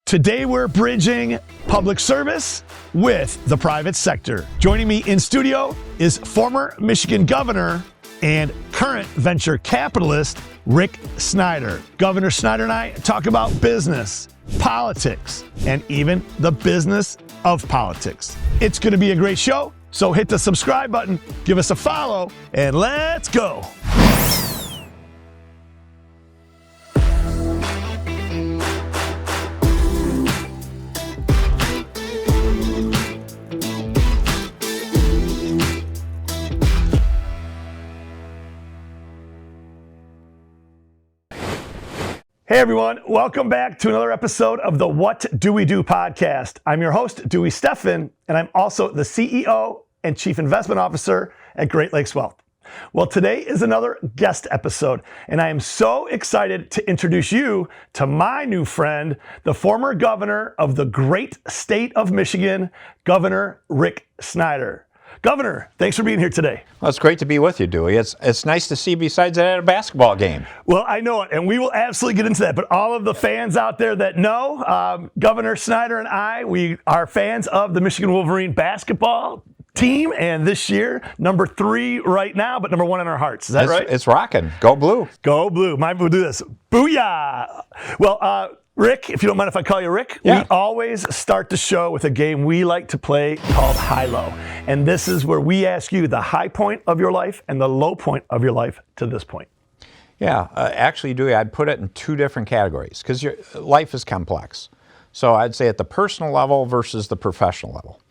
Today we're bridging public service with the private sector. Joining me in studio is former Michigan governor and current venture capitalist, Rick Snyder. Governor Snyder and I talk about business, politics, and even the business of politics. It's gonna be a great show, so hit the subscribe button, give us a follow, and let's go. Hey everyone, welcome back to another episode of the What Do We Do podcast. I'm your host, Dewey Stephan, and I'm also the CEO and Chief Investment Officer at Great Lakes Wealth. Well, today is another guest episode, and I am so excited to introduce you to my new friend, the former governor of the great state of Michigan, Governor Rick Snyder. Governor, thanks for being here today. Well, it's great to be with you, Dewey. It's nice to see you besides that at a basketball game. Well, I know it, and we will absolutely get into that. But all of the fans out there that know, Governor Snyder and I, we are fans of the Michigan Wolverine basketball team, and this year, number 3 right now, but number 1 in our hearts. Is that right? It's rocking. Go blue. Go blue. Mine will do this. Booyah! Well, Rick, if you don't mind if I call you Rick, yeah. We always start the show with a game we like to play called High-Low. And this is where we ask you the high point of your life and the low point of your life to this point. Yeah, actually, Dewey, I'd put it in 2 different categories because your life is complex. So I'd say at the personal level versus the professional level.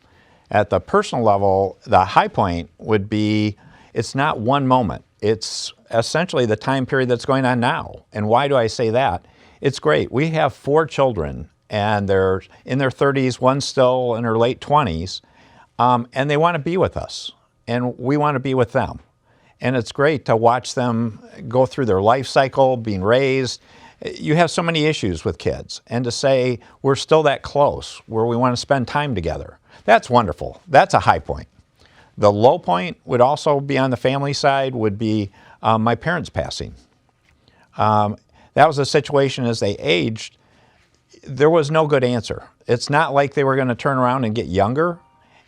At the personal level, the high point would be, it's not one moment. It's essentially the time period that's going on now. And why do I say that? It's great. We have 4 children, and they're in their 30s, one's still in her late 20s, and they want to be with us, and we want to be with them. And it's great to watch them go through their life cycle, being raised. You have so many issues with kids, and to say we're still that close, where we want to spend time together, that's wonderful. That's a high point. The low point would also be on the family side, would be my parents passing. That was a situation as they aged, there was no good answer. It's not like they were going to turn around and get younger,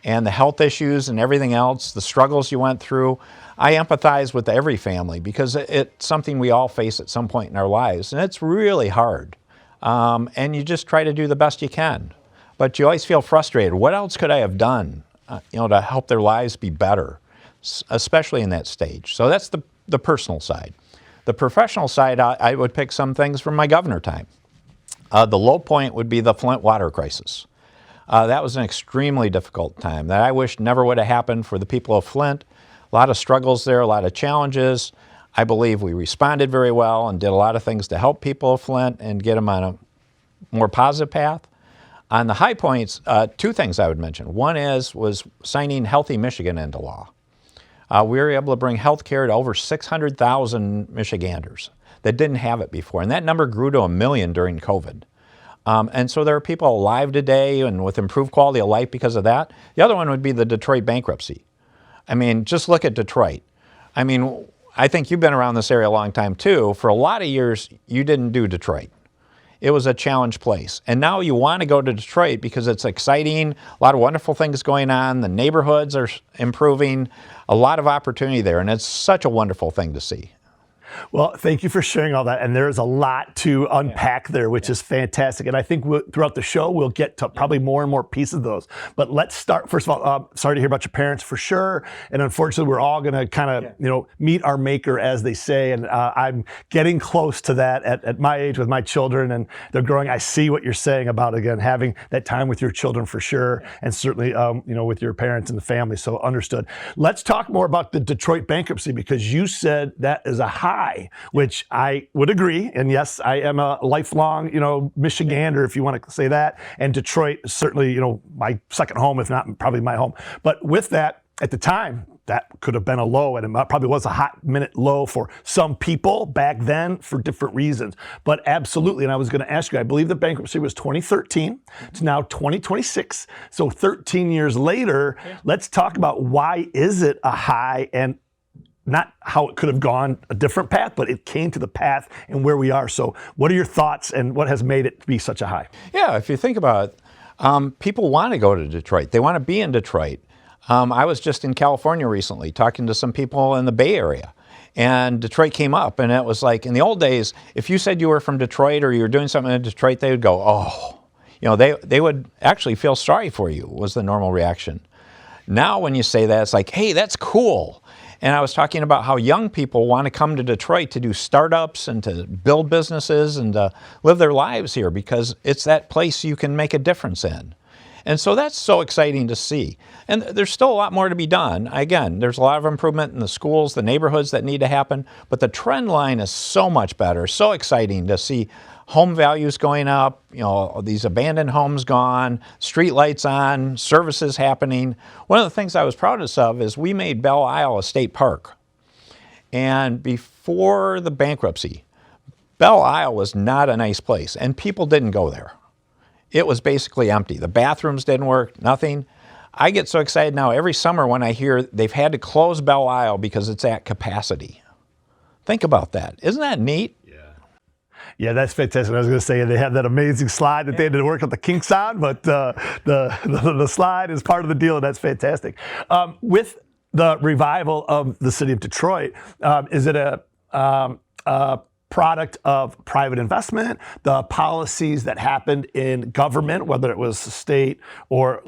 and the health issues and everything else, the struggles you went through. I empathize with every family because it's something we all face at some point in our lives, and it's really hard. And you just try to do the best you can. But you always feel frustrated. What else could I have done to help their lives be better, especially in that stage? So that's the personal side. The professional side, I would pick some things from my governor time. The low point would be the Flint water crisis. That was an extremely difficult time that I wish never would have happened for the people of Flint. A lot of struggles there, a lot of challenges. I believe we responded very well and did a lot of things to help people of Flint and get them on a more positive path. On the high points, 2 things I would mention. One was signing Healthy Michigan into law. We were able to bring health care to over 600,000 Michiganders that didn't have it before. And that number grew to 1 million during COVID. And so there are people alive today and with improved quality of life because of that. The other one would be the Detroit bankruptcy. I mean, just look at Detroit. I mean, I think you've been around this area a long time too. For a lot of years, you didn't do Detroit. It was a challenge place. And now you want to go to Detroit because it's exciting, a lot of wonderful things going on, the neighborhoods are improving, a lot of opportunity there, and it's such a wonderful thing to see. Well, thank you for sharing all that. And there's a lot to unpack there, which is fantastic. And I think throughout the show, we'll get to probably more and more pieces of those. But let's start, first of all, sorry to hear about your parents for sure. And unfortunately, we're all going to kind of, meet our maker, as they say. And I'm getting close to that at my age with my children, and they're growing. I see what you're saying about, again, having that time with your children for sure. And certainly, with your parents and the family. So understood. Let's talk more about the Detroit bankruptcy, because you said that is a high, which I would agree. And yes, I am a lifelong, Michigander, if you want to say that. And Detroit, certainly, my second home, if not probably my home. But with that, at the time, that could have been a low, and it probably was a hot minute low for some people back then for different reasons. But absolutely, and I was going to ask you, I believe the bankruptcy was 2013. It's now 2026. So 13 years later, let's talk about why is it a high, and not how it could have gone a different path, but it came to the path and where we are. So what are your thoughts and what has made it be such a high? Yeah, if you think about it, people want to go to Detroit. They want to be in Detroit. I was just in California recently talking to some people in the Bay Area. And Detroit came up, and it was like, in the old days, if you said you were from Detroit or you were doing something in Detroit, they would go, oh. They would actually feel sorry for you, was the normal reaction. Now when you say that, it's like, hey, that's cool. And I was talking about how young people want to come to Detroit to do startups and to build businesses and to live their lives here because it's that place you can make a difference in. And so that's so exciting to see. And there's still a lot more to be done. Again, there's a lot of improvement in the schools, the neighborhoods that need to happen, but the trend line is so much better, so exciting to see home values going up, these abandoned homes gone, street lights on, services happening. One of the things I was proudest of is we made Belle Isle a state park. And before the bankruptcy, Belle Isle was not a nice place, and people didn't go there. It was basically empty. The bathrooms didn't work, nothing. I get so excited now every summer when I hear they've had to close Belle Isle because it's at capacity. Think about that. Isn't that neat? Yeah, that's fantastic. I was going to say they have that amazing slide that they had to work with the kinks on, but the slide is part of the deal, and that's fantastic. With the revival of the city of Detroit, is it a product of private investment, the policies that happened in government, whether it was state or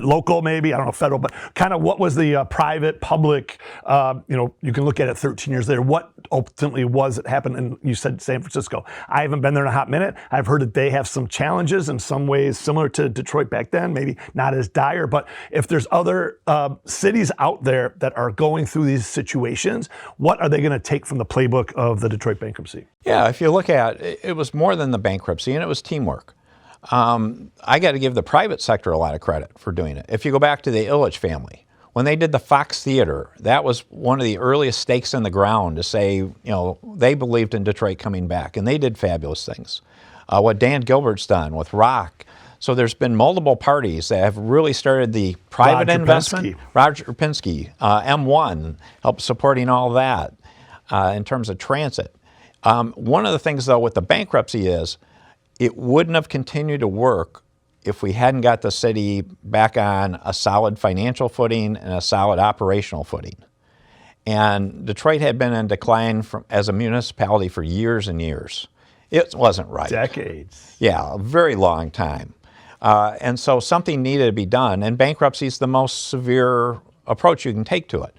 local, maybe, I don't know, federal, but kind of what was the private, public, you can look at it 13 years later, what ultimately was it happened? And you said San Francisco. I haven't been there in a hot minute. I've heard that they have some challenges in some ways similar to Detroit back then, maybe not as dire, but if there's other cities out there that are going through these situations, what are they going to take from the playbook of the Detroit bankruptcy? Yeah, if you look at it, it was more than the bankruptcy, and it was teamwork. I got to give the private sector a lot of credit for doing it. If you go back to the Ilitch family, when they did the Fox Theater, that was one of the earliest stakes in the ground to say, they believed in Detroit coming back, and they did fabulous things. What Dan Gilbert's done with Rock. So there's been multiple parties that have really started the private investment. Roger Pinsky, M1, helped supporting all that in terms of transit. One of the things, though, with the bankruptcy is, it wouldn't have continued to work if we hadn't got the city back on a solid financial footing and a solid operational footing. And Detroit had been in decline as a municipality for years and years. It wasn't right. Decades. Yeah, a very long time. And so something needed to be done, and bankruptcy is the most severe approach you can take to it.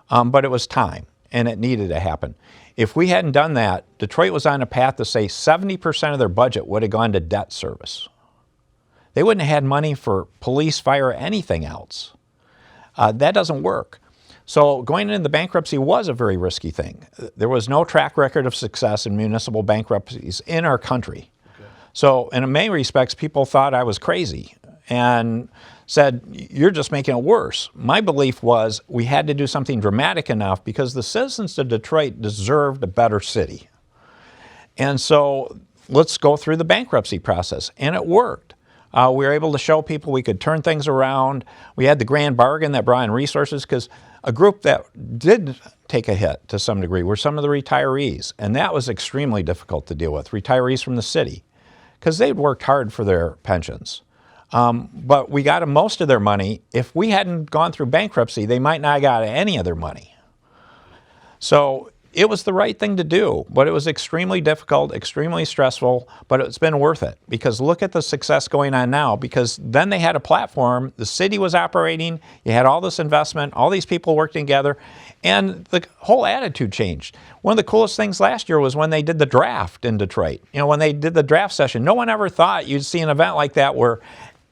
But it was time, and it needed to happen. If we hadn't done that, Detroit was on a path to say 70% of their budget would have gone to debt service. They wouldn't have had money for police, fire, anything else. That doesn't work. So going into the bankruptcy was a very risky thing. There was no track record of success in municipal bankruptcies in our country. Okay. So in many respects, people thought I was crazy and said, you're just making it worse. My belief was we had to do something dramatic enough because the citizens of Detroit deserved a better city. And so let's go through the bankruptcy process. And it worked. We were able to show people we could turn things around. We had the grand bargain that brought in resources because a group that did take a hit to some degree were some of the retirees. And that was extremely difficult to deal with, retirees from the city, because they'd worked hard for their pensions. But we got them most of their money. If we hadn't gone through bankruptcy, they might not have got any of their money. So it was the right thing to do, but it was extremely difficult, extremely stressful, but it's been worth it because look at the success going on now because then they had a platform, the city was operating, you had all this investment, all these people working together, and the whole attitude changed. One of the coolest things last year was when they did the draft in Detroit. When they did the draft session, no one ever thought you'd see an event like that where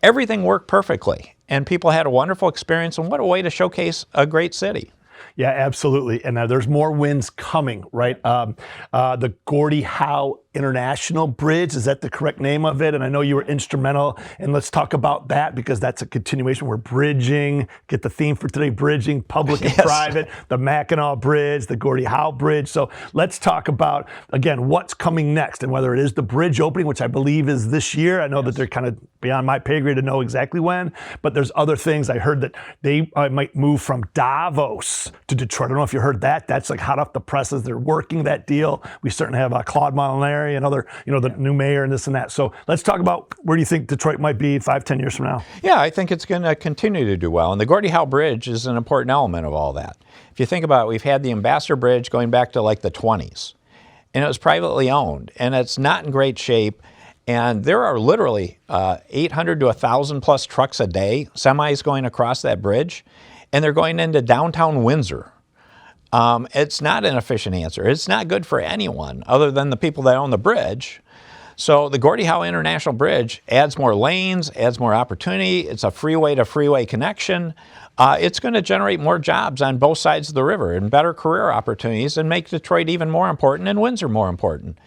everything worked perfectly and people had a wonderful experience, and what a way to showcase a great city. Yeah, absolutely. And there's more wins coming, right? The Gordie Howe International Bridge. Is that the correct name of it? And I know you were instrumental, and let's talk about that because that's a continuation. We're bridging, get the theme for today, bridging public and private, the Mackinac Bridge, the Gordie Howe Bridge. So let's talk about, again, what's coming next and whether it is the bridge opening, which I believe is this year. I know that they're kind of beyond my pay grade to know exactly when, but there's other things. I heard that they might move from Davos to Detroit. I don't know if you heard that. That's like hot off the presses. They're working that deal. We certainly have Claude Molinari and other, the new mayor and this and that. So let's talk about where do you think Detroit might be 5-10 years from now? Yeah, I think it's going to continue to do well. And the Gordie Howe Bridge is an important element of all that. If you think about it, we've had the Ambassador Bridge going back to like the 20s. And it was privately owned. And it's not in great shape. And there are literally 800 to 1,000 plus trucks a day, semis going across that bridge. And they're going into downtown Windsor. It's not an efficient answer. It's not good for anyone other than the people that own the bridge. So the Gordie Howe International Bridge adds more lanes, adds more opportunity. It's a freeway-to-freeway connection. It's going to generate more jobs on both sides of the river and better career opportunities and make Detroit even more important and Windsor more important.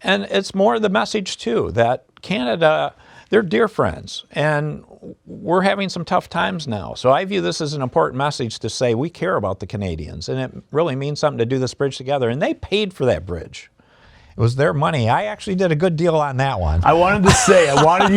And it's more the message, too, that Canada, they're dear friends, and we're having some tough times now. So I view this as an important message to say we care about the Canadians, and it really means something to do this bridge together. And they paid for that bridge. It was their money. I actually did a good deal on that one. I wanted to say, I want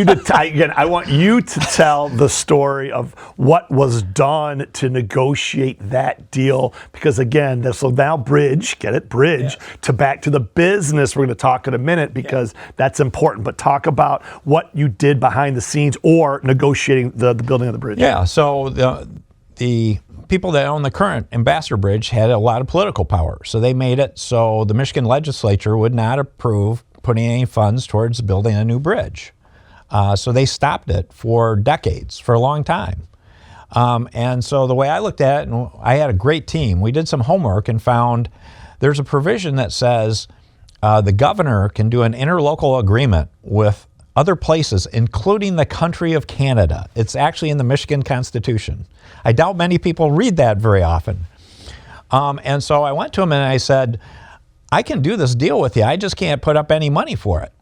you to tell the story of what was done to negotiate that deal. Because again, this will now bridge to back to the business. We're going to talk in a minute because that's important. But talk about what you did behind the scenes or negotiating the building of the bridge. Yeah, so the people that own the current Ambassador Bridge had a lot of political power. So they made it so the Michigan legislature would not approve putting any funds towards building a new bridge. So they stopped it for decades, for a long time. And so the way I looked at it, and I had a great team, we did some homework and found there's a provision that says the governor can do an interlocal agreement with other places, including the country of Canada. It's actually in the Michigan Constitution. I doubt many people read that very often. And so I went to him and I said, I can do this deal with you. I just can't put up any money for it.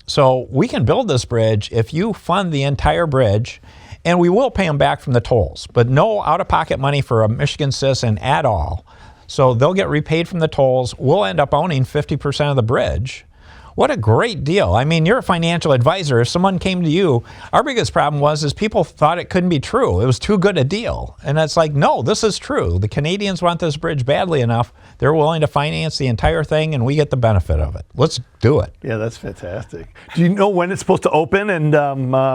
So we can build this bridge if you fund the entire bridge, and we will pay them back from the tolls, but no out-of-pocket money for a Michigan citizen at all. So they'll get repaid from the tolls. We'll end up owning 50% of the bridge. What a great deal. I mean, you're a financial advisor. If someone came to you, our biggest problem was people thought it couldn't be true. It was too good a deal. And it's like, no, this is true. The Canadians want this bridge badly enough. They're willing to finance the entire thing, and we get the benefit of it. Let's do it. Yeah, that's fantastic. Do you know when it's supposed to open? And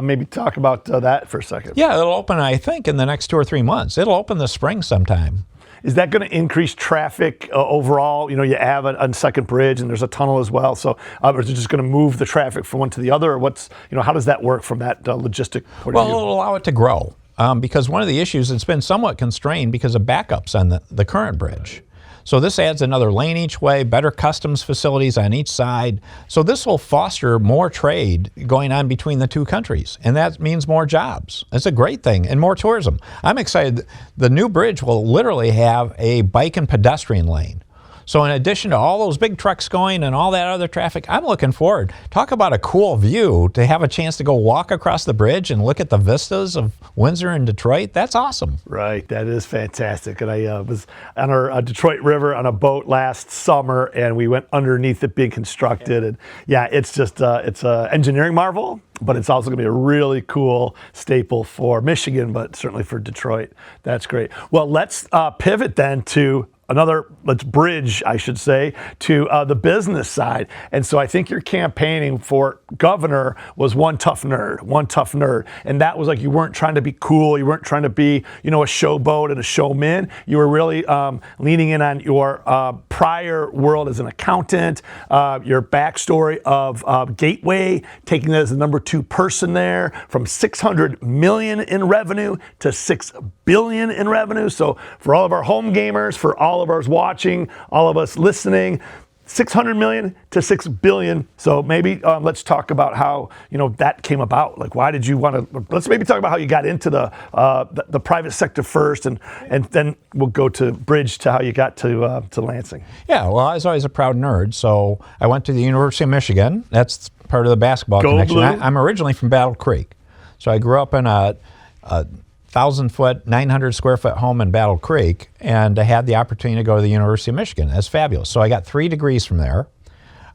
maybe talk about that for a second. Yeah, it'll open, I think, in the next 2 or 3 months. It'll open this spring sometime. Is that going to increase traffic overall? You have a second bridge and there's a tunnel as well. So is it just going to move the traffic from one to the other? Or how does that work from that logistic point of view? Well, it'll allow it to grow because one of the issues, it's been somewhat constrained because of backups on the current bridge. So this adds another lane each way, better customs facilities on each side. So this will foster more trade going on between the two countries, and that means more jobs. It's a great thing, and more tourism. I'm excited. The new bridge will literally have a bike and pedestrian lane. So in addition to all those big trucks going and all that other traffic, I'm looking forward. Talk about a cool view to have a chance to go walk across the bridge and look at the vistas of Windsor and Detroit. That's awesome. Right, that is fantastic. And I was on our Detroit River on a boat last summer, and we went underneath it being constructed. And yeah, it's just it's an engineering marvel, but it's also going to be a really cool staple for Michigan, but certainly for Detroit. That's great. Well, let's pivot then to let's bridge, I should say, to the business side. And so I think your campaigning for governor was one tough nerd. And that was like, you weren't trying to be cool. You weren't trying to be, a showboat and a showman. You were really leaning in on your prior world as an accountant, your backstory of Gateway, taking that as the number 2 person there from $600 million in revenue to $6 billion in revenue. So for all of our home gamers, for all of us watching, all of us listening, 600 million to 6 billion. So maybe let's talk about how that came about. Like, why did you want to? Let's maybe talk about how you got into the private sector first, and then we'll go to bridge to how you got to Lansing. Yeah, well, I was always a proud nerd, so I went to the University of Michigan. That's part of the basketball Go connection. Blue. I'm originally from Battle Creek, so I grew up in a 1,000-foot, 900-square-foot home in Battle Creek, and I had the opportunity to go to the University of Michigan. That's fabulous. So I got 3 degrees from there.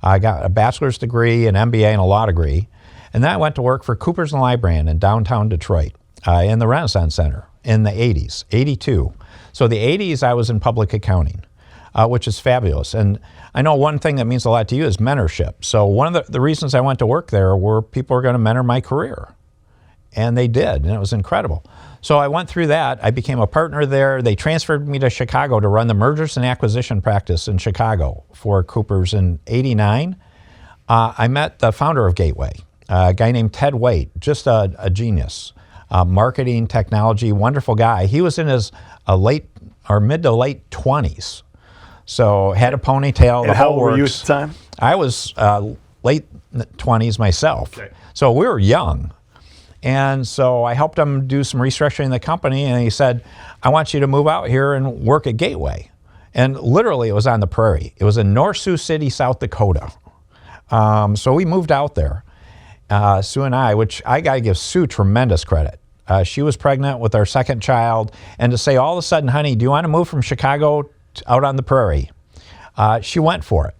I got a bachelor's degree, an MBA, and a law degree. And then I went to work for Coopers & Lybrand in downtown Detroit in the Renaissance Center in the 80s, 82. So the 80s, I was in public accounting, which is fabulous. And I know one thing that means a lot to you is mentorship. So one of the reasons I went to work there were people were going to mentor my career. And they did, and it was incredible. So I went through that. I became a partner there. They transferred me to Chicago to run the mergers and acquisition practice in Chicago for Coopers in '89. I met the founder of Gateway, a guy named Ted Waite, just a genius. Marketing, technology, wonderful guy. He was in his mid to late 20s. So had a ponytail, And the how whole old were you at works. the time? I was late 20s myself. Okay. So we were young. And so I helped him do some restructuring in the company, and he said, I want you to move out here and work at Gateway. And literally, it was on the prairie. It was in North Sioux City, South Dakota. So we moved out there, Sue and I, which I got to give Sue tremendous credit. She was pregnant with our second child, and to say all of a sudden, honey, do you want to move from Chicago out on the prairie? She went for it.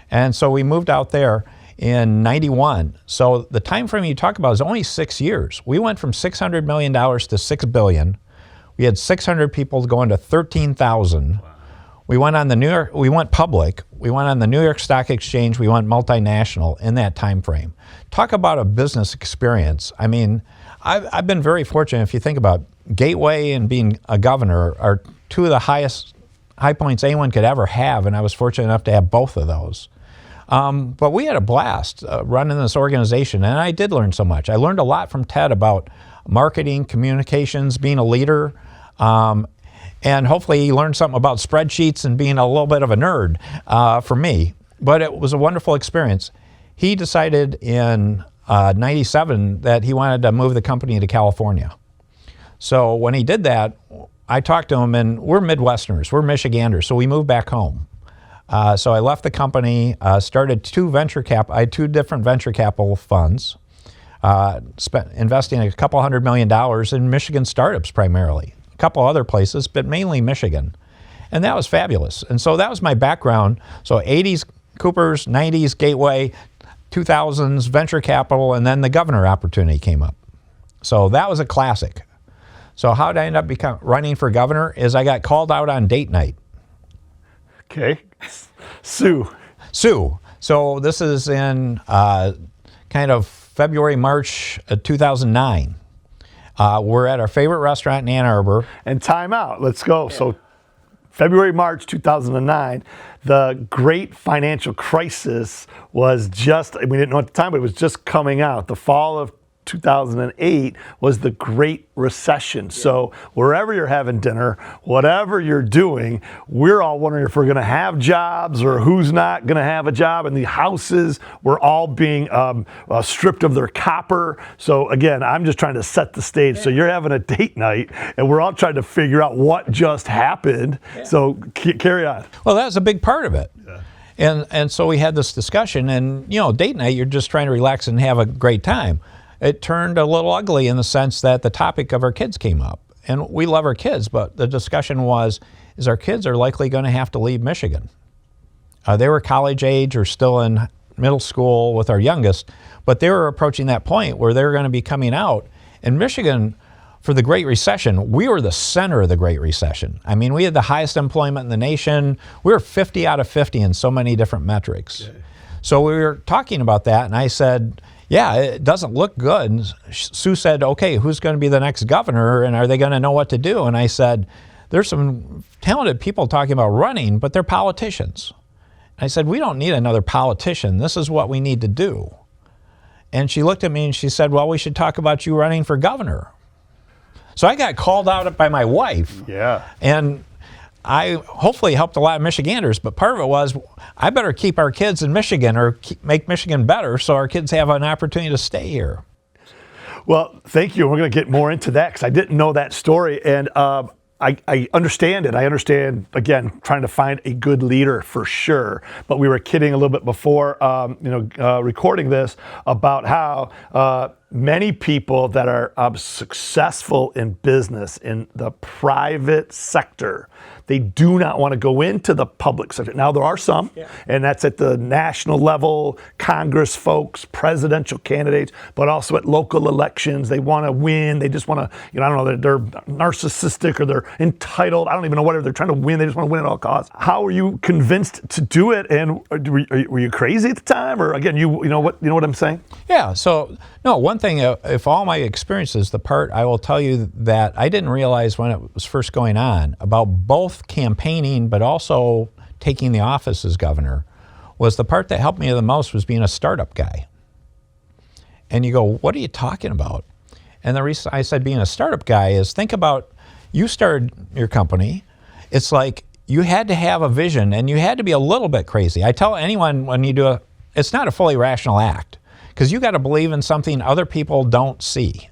And so we moved out there in '91. So the time frame you talk about is only 6 years. We went from $600 million to $6 billion. We had 600 people going to 13,000. Wow. We went on we went public. We went on the New York Stock Exchange. We went multinational in that time frame. Talk about a business experience. I mean, I've been very fortunate. If you think about Gateway and being a governor are 2 of the high points anyone could ever have, and I was fortunate enough to have both of those. But we had a blast running this organization, and I did learn so much. I learned a lot from Ted about marketing, communications, being a leader, and hopefully he learned something about spreadsheets and being a little bit of a nerd for me. But it was a wonderful experience. He decided in '97 that he wanted to move the company to California. So when he did that, I talked to him, and we're Midwesterners, we're Michiganders, so we moved back home. So I left the company, started 2 different venture capital funds, investing a couple $100 million in Michigan startups primarily, a couple other places, but mainly Michigan. And that was fabulous. And so that was my background. So 80s Coopers, 90s Gateway, 2000s venture capital, and then the governor opportunity came up. So that was a classic. So how did I end up running for governor is I got called out on date night. Okay. Sue. So this is in kind of February, March 2009. We're at our favorite restaurant in Ann Arbor. And time out. Let's go. Yeah. So February, March 2009, the great financial crisis was we didn't know at the time, but it was just coming out. The fall of 2008 was the Great Recession. Yeah. So wherever you're having dinner, whatever you're doing, we're all wondering if we're going to have jobs or who's not going to have a job. And the houses were all being stripped of their copper. So again, I'm just trying to set the stage. Yeah. So you're having a date night, and we're all trying to figure out what just happened. Yeah. So carry on. Well, that was a big part of it. Yeah. And so we had this discussion, and date night, you're just trying to relax and have a great time. It turned a little ugly in the sense that the topic of our kids came up. And we love our kids, but the discussion is our kids are likely going to have to leave Michigan. They were college age or still in middle school with our youngest, but they were approaching that point where they were going to be coming out. In Michigan, for the Great Recession, we were the center of the Great Recession. I mean, we had the highest employment in the nation. We were 50 out of 50 in so many different metrics. Okay. So we were talking about that, and I said, yeah, it doesn't look good. And Sue said, okay, who's going to be the next governor, and are they going to know what to do? And I said, there's some talented people talking about running, but they're politicians. And I said, we don't need another politician. This is what we need to do. And she looked at me and she said, well, we should talk about you running for governor. So I got called out by my wife. Yeah. And I hopefully helped a lot of Michiganders, but part of it was I better keep our kids in Michigan or make Michigan better so our kids have an opportunity to stay here. Well, thank you. We're going to get more into that because I didn't know that story. And I understand it. I understand, again, trying to find a good leader for sure. But we were kidding a little bit before, recording this about how many people that are successful in business in the private sector, they do not want to go into the public sector. Now, there are some, and that's at the national level, Congress folks, presidential candidates, but also at local elections. They want to win. They just want to, I don't know, they're narcissistic or they're entitled. I don't even know whatever. They're trying to win. They just want to win at all costs. How were you convinced to do it? And were you crazy at the time? Or again, you know what I'm saying? Yeah. So, no, one thing, if all my experiences, the part I will tell you that I didn't realize when it was first going on about both campaigning but also taking the office as governor was the part that helped me the most was being a startup guy. And you go, what are you talking about? And the reason I said being a startup guy is think about you started your company. It's like you had to have a vision and you had to be a little bit crazy. I tell anyone when you do it's not a fully rational act because you got to believe in something other people don't see.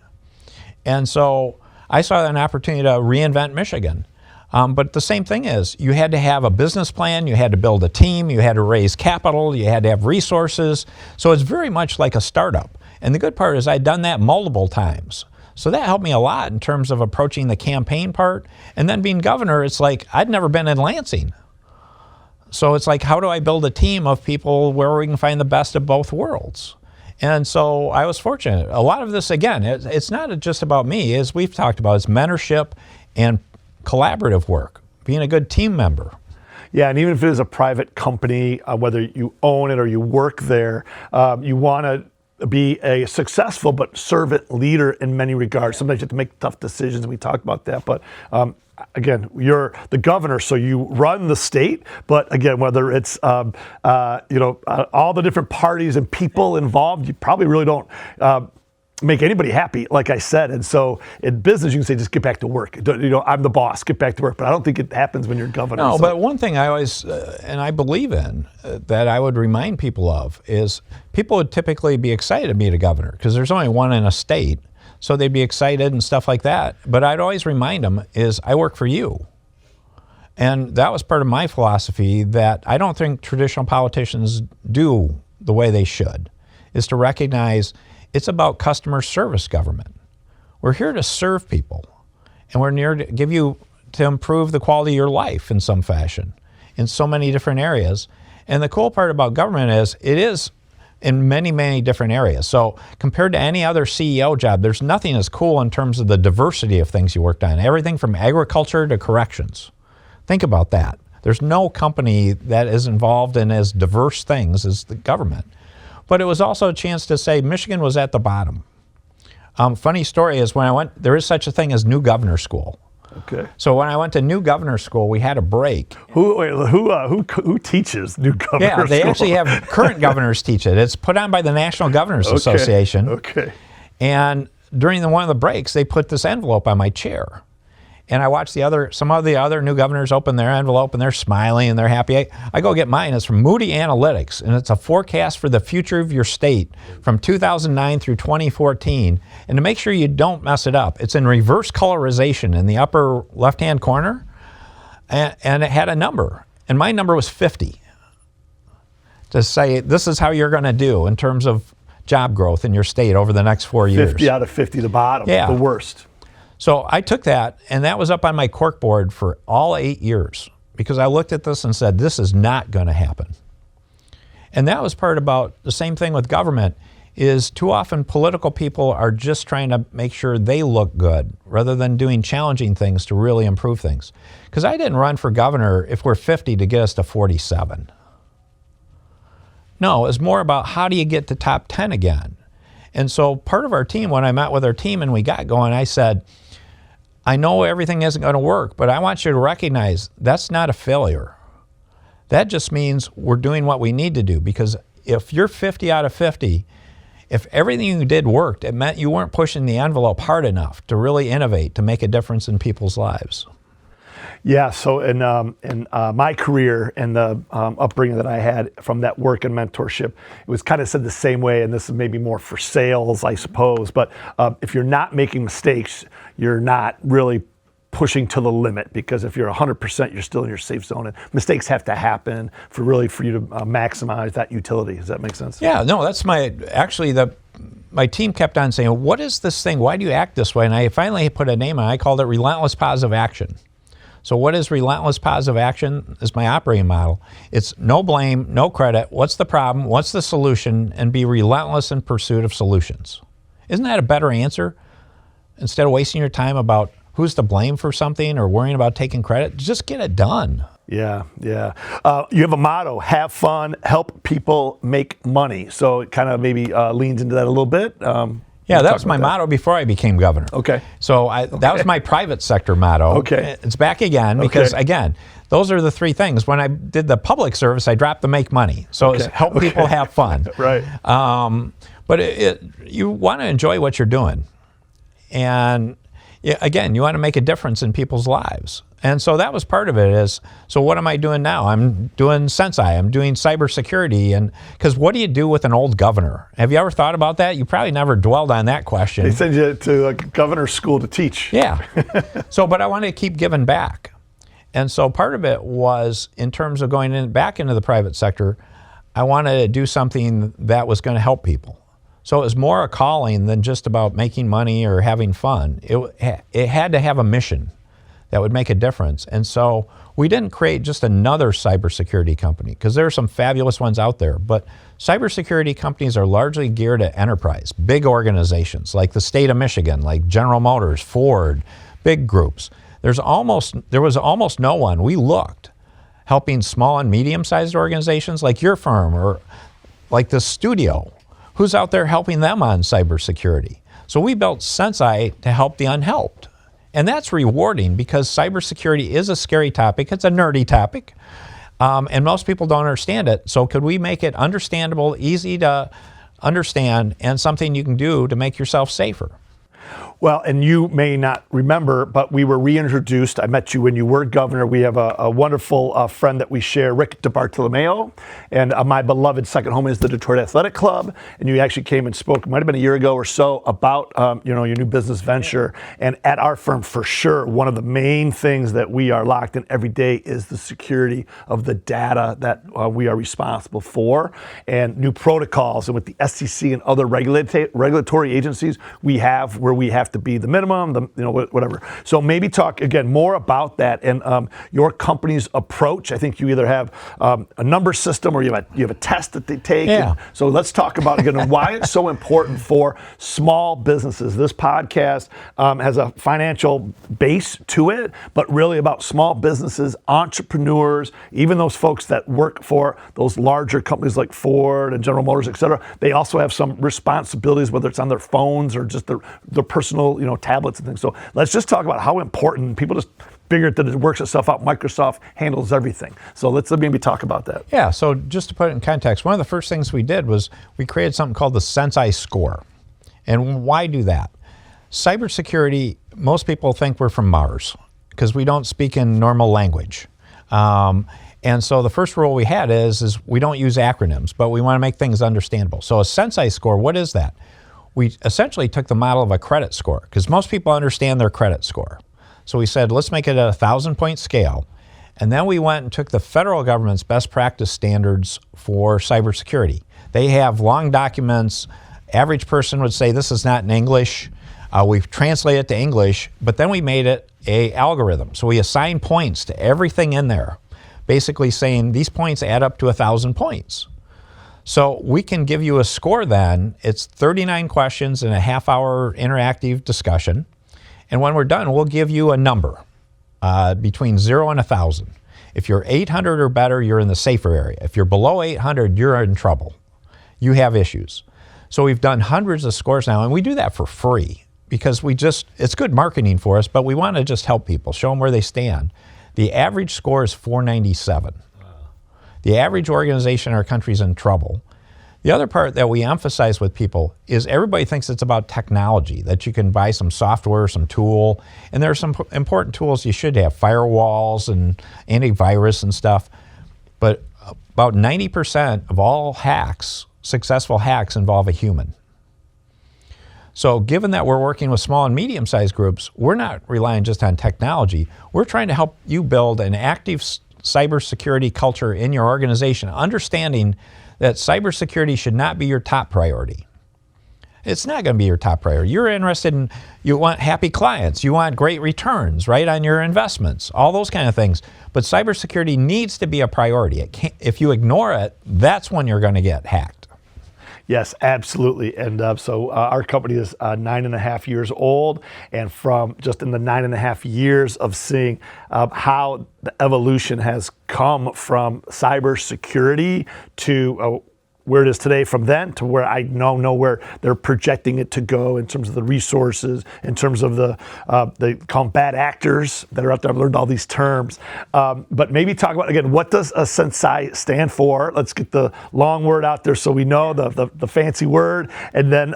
And so I saw an opportunity to reinvent Michigan. But the same thing is you had to have a business plan, you had to build a team, you had to raise capital, you had to have resources. So it's very much like a startup. And the good part is I'd done that multiple times. So that helped me a lot in terms of approaching the campaign part. And then being governor, it's like I'd never been in Lansing. So it's like, how do I build a team of people where we can find the best of both worlds? And so I was fortunate. A lot of this, again, it's not just about me, as we've talked about, it's mentorship and collaborative work, being a good team member. Yeah, and even if it is a private company, whether you own it or you work there, you want to be a successful but servant leader in many regards. Sometimes you have to make tough decisions, and we talked about that. But again, you're the governor, so you run the state. But again, whether it's all the different parties and people involved, you probably really don't make anybody happy, like I said. And so in business, you can say, just get back to work. I'm the boss, get back to work. But I don't think it happens when you're governor. No, but one thing I always, and I believe in, that I would remind people of is people would typically be excited to meet a governor because there's only one in a state. So they'd be excited and stuff like that. But I'd always remind them is I work for you. And that was part of my philosophy that I don't think traditional politicians do the way they should, is to recognize it's about customer service government. We're here to serve people, and we're here to give you, to improve the quality of your life in some fashion, in so many different areas. And the cool part about government is it is in many, many different areas. So compared to any other CEO job, there's nothing as cool in terms of the diversity of things you worked on. Everything from agriculture to corrections. Think about that. There's no company that is involved in as diverse things as the government. But it was also a chance to say Michigan was at the bottom. Funny story is when I went, there is such a thing as new governor school. Okay. So when I went to new governor school, we had a break. Who teaches new governor school? Yeah, they actually have current governors teach it. It's put on by the National Governors Association. Okay. And during one of the breaks, they put this envelope on my chair. And I watched some of the other new governors open their envelope, and they're smiling and they're happy. I go get mine. It's from Moody Analytics, and it's a forecast for the future of your state from 2009 through 2014. And to make sure you don't mess it up, it's in reverse colorization in the upper left-hand corner, and it had a number. And my number was 50 to say this is how you're going to do in terms of job growth in your state over the next 4 years. 50 out of 50, the bottom, yeah. The worst. So I took that, and that was up on my corkboard for all 8 years because I looked at this and said, this is not going to happen. And that was part about the same thing with government is too often political people are just trying to make sure they look good rather than doing challenging things to really improve things. Because I didn't run for governor if we're 50 to get us to 47. No, it's more about how do you get to top 10 again. And so part of our team, when I met with our team and we got going, I said, I know everything isn't going to work, but I want you to recognize that's not a failure. That just means we're doing what we need to do, because if you're 50 out of 50, if everything you did worked, it meant you weren't pushing the envelope hard enough to really innovate, to make a difference in people's lives. Yeah, so in my career and the upbringing that I had from that work and mentorship, it was kind of said the same way, and this is maybe more for sales, I suppose, but if you're not making mistakes, you're not really pushing to the limit, because if you're 100%, you're still in your safe zone, and mistakes have to happen for you to maximize that utility. Does that make sense? Yeah, no, that's my team kept on saying, what is this thing? Why do you act this way? And I finally put a name on it. I called it Relentless Positive Action. So what is Relentless Positive Action? Is my operating model. It's no blame, no credit. What's the problem? What's the solution? And be relentless in pursuit of solutions. Isn't that a better answer? Instead of wasting your time about who's to blame for something or worrying about taking credit, just get it done. Yeah. You have a motto: have fun, help people make money. So it kind of maybe leans into that a little bit. Yeah, that was my motto before I became governor. Okay. So that was my private sector motto. Okay. It's back again because, again, those are the three things. When I did the public service, I dropped the make money. So it's help people have fun. Right. But you want to enjoy what you're doing. And again, you want to make a difference in people's lives. And so that was part of it. So what am I doing now? I'm doing SensCy. I'm doing cybersecurity. And because what do you do with an old governor? Have you ever thought about that? You probably never dwelled on that question. They send you to a governor's school to teach. Yeah. But I wanted to keep giving back. And so part of it was, in terms of going back into the private sector, I wanted to do something that was going to help people. So it was more a calling than just about making money or having fun. It had to have a mission that would make a difference. And so we didn't create just another cybersecurity company, because there are some fabulous ones out there, but cybersecurity companies are largely geared at enterprise, big organizations like the state of Michigan, like General Motors, Ford, big groups. There was almost no one, we looked, helping small and medium-sized organizations like your firm or like the studio. Who's out there helping them on cybersecurity? So we built SensCy to help the unhelped. And that's rewarding, because cybersecurity is a scary topic. It's a nerdy topic. And most people don't understand it. So could we make it understandable, easy to understand, and something you can do to make yourself safer? Well, and you may not remember, but we were reintroduced. I met you when you were governor. We have a wonderful friend that we share, Rick DiBartolomeo, and my beloved second home is the Detroit Athletic Club. And you actually came and spoke, it might have been a year ago or so, about your new business venture. And at our firm, for sure, one of the main things that we are locked in every day is the security of the data that we are responsible for, and new protocols. And with the SEC and other regulatory agencies, we have where we have to be the minimum, whatever. So maybe talk again more about that and your company's approach. I think you either have a number system or you have a test that they take. Yeah. So let's talk about again why it's so important for small businesses. This podcast has a financial base to it, but really about small businesses, entrepreneurs, even those folks that work for those larger companies like Ford and General Motors, et cetera. They also have some responsibilities, whether it's on their phones or just their personal tablets and things. So let's just talk about how important. People just figure that it works itself out. Microsoft handles everything. So let's maybe talk about that. Yeah, so just to put it in context, one of the first things we did was we created something called the SensCy score. And why do that? Cybersecurity, most people think we're from Mars because we don't speak in normal language. And so the first rule we had is we don't use acronyms, but we want to make things understandable. So a SensCy score, what is that? We essentially took the model of a credit score, because most people understand their credit score. So we said, let's make it a 1,000-point scale. And then we went and took the federal government's best practice standards for cybersecurity. They have long documents. Average person would say, this is not in English. We've translated it to English, but then we made it an algorithm. So we assign points to everything in there, basically saying these points add up to 1,000 points. So we can give you a score then. It's 39 questions and a half-hour interactive discussion. And when we're done, we'll give you a number between 0 and 1,000. If you're 800 or better, you're in the safer area. If you're below 800, you're in trouble. You have issues. So we've done hundreds of scores now, and we do that for free because it's good marketing for us, but we want to just help people, show them where they stand. The average score is 497. The average organization in our country is in trouble. The other part that we emphasize with people is everybody thinks it's about technology, that you can buy some software, some tool, and there are some important tools you should have, firewalls and antivirus and stuff. But about 90% of all hacks, successful hacks, involve a human. So given that we're working with small and medium-sized groups, we're not relying just on technology. We're trying to help you build an active cybersecurity culture in your organization, understanding that cybersecurity should not be your top priority. It's not going to be your top priority. You're interested in, you want happy clients, you want great returns, right, on your investments, all those kind of things. But cybersecurity needs to be a priority. It can't, if you ignore it, that's when you're going to get hacked. Yes, absolutely. And so our company is 9.5 years old, and from just in the 9.5 years of seeing how the evolution has come from cybersecurity to where it is today, from then to where I now know where they're projecting it to go in terms of the resources, in terms of the they call them bad actors that are out there. I've learned all these terms. But maybe talk about, again, what does SensCy stand for? Let's get the long word out there so we know the fancy word, and then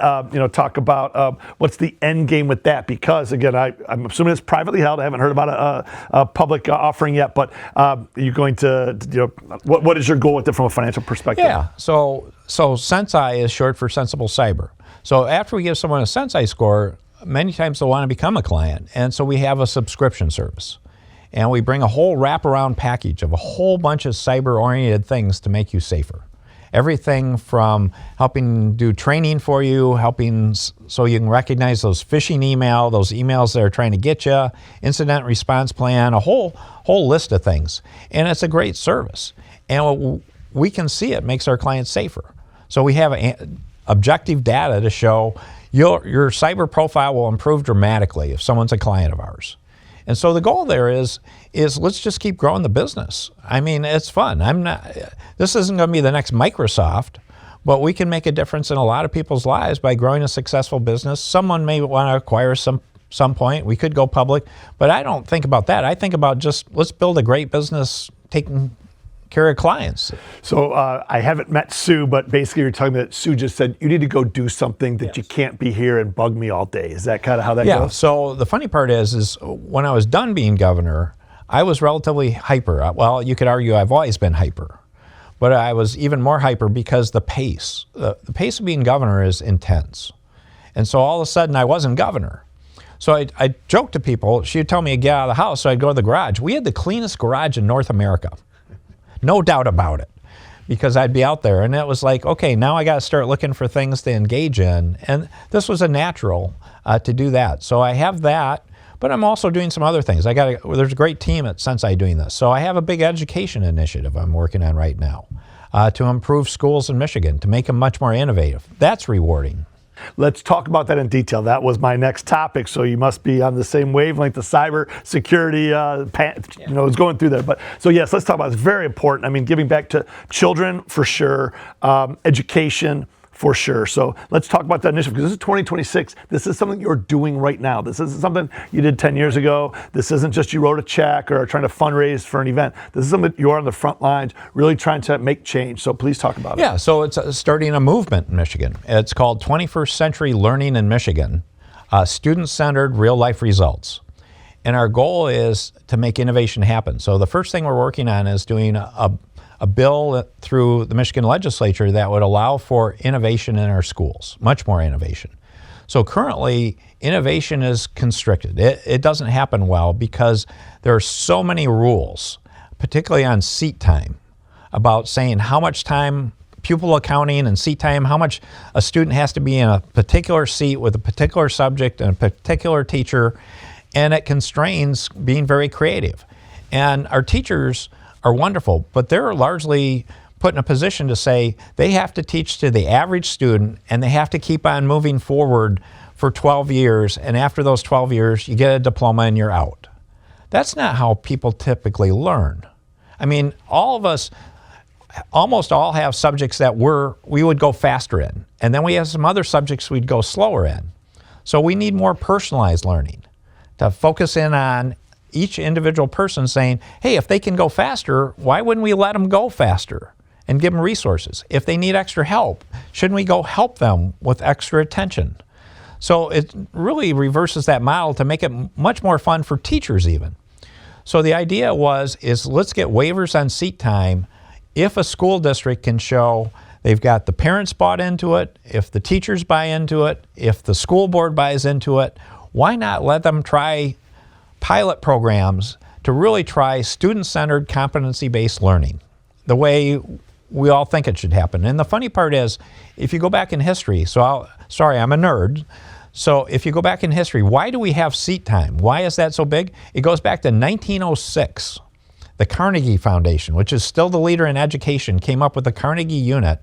talk about what's the end game with that, because again, I'm assuming it's privately held. I haven't heard about a public offering yet, but you're going to, what is your goal with it from a financial perspective? Yeah, so SensCy is short for Sensible Cyber. So after we give someone a SensCy score, many times they'll want to become a client. And so we have a subscription service. And we bring a whole wraparound package of a whole bunch of cyber-oriented things to make you safer. Everything from helping do training for you, helping so you can recognize those phishing email, those emails that are trying to get you, incident response plan, a whole list of things. And it's a great service. And we can see it makes our clients safer. So we have objective data to show your cyber profile will improve dramatically if someone's a client of ours. And so the goal there is let's just keep growing the business. I mean, it's fun. This isn't going to be the next Microsoft, but we can make a difference in a lot of people's lives by growing a successful business. Someone may want to acquire some point. We could go public, but I don't think about that. I think about just let's build a great business taking care of clients. So I haven't met Sue, but basically you're telling me that Sue just said, you need to go do something that you can't be here and bug me all day. Is that kind of how that goes? Yeah, so the funny part is when I was done being governor, I was relatively hyper. Well, you could argue I've always been hyper, but I was even more hyper because the pace of being governor is intense. And so all of a sudden I wasn't governor. So I joked to people, she'd tell me to get out of the house, so I'd go to the garage. We had the cleanest garage in North America. No doubt about it, because I'd be out there and it was like, okay, now I got to start looking for things to engage in. And this was a natural to do that. So I have that, but I'm also doing some other things. There's a great team at SensCy doing this. So I have a big education initiative I'm working on right now to improve schools in Michigan, to make them much more innovative. That's rewarding. Let's talk about that in detail. That was my next topic, so you must be on the same wavelength. The cybersecurity, is going through there. But so yes, let's talk about it. It's very important. I mean, giving back to children for sure, education for sure. So let's talk about that initiative, because this is 2026. This is something you're doing right now. This isn't something you did 10 years ago. This isn't just you wrote a check or trying to fundraise for an event. This is something you're on the front lines, really trying to make change. So please talk about it. Yeah, so it's starting a movement in Michigan. It's called 21st Century Learning in Michigan, Student-Centered Real-Life Results. And our goal is to make innovation happen. So the first thing we're working on is doing a bill through the Michigan legislature that would allow for innovation in our schools, much more innovation. So currently, innovation is constricted. It doesn't happen well because there are so many rules, particularly on seat time, about saying how much time, pupil accounting and seat time, how much a student has to be in a particular seat with a particular subject and a particular teacher, and it constrains being very creative. And our teachers are wonderful, but they're largely put in a position to say they have to teach to the average student and they have to keep on moving forward for 12 years, and after those 12 years you get a diploma and you're out. That's not how people typically learn. I mean, all of us almost all have subjects that we would go faster in, and then we have some other subjects we'd go slower in. So we need more personalized learning to focus in on each individual person, saying, hey, if they can go faster, why wouldn't we let them go faster? and give them resources? If they need extra help, shouldn't we go help them with extra attention? So it really reverses that model to make it much more fun for teachers even. So the idea is let's get waivers on seat time if a school district can show they've got the parents bought into it, if the teachers buy into it, if the school board buys into it. Why not let them try pilot programs to really try student-centered, competency-based learning, the way we all think it should happen? And the funny part is, if you go back in history, sorry, I'm a nerd, so if you go back in history, why do we have seat time? Why is that so big? It goes back to 1906. The Carnegie Foundation, which is still the leader in education, came up with the Carnegie Unit,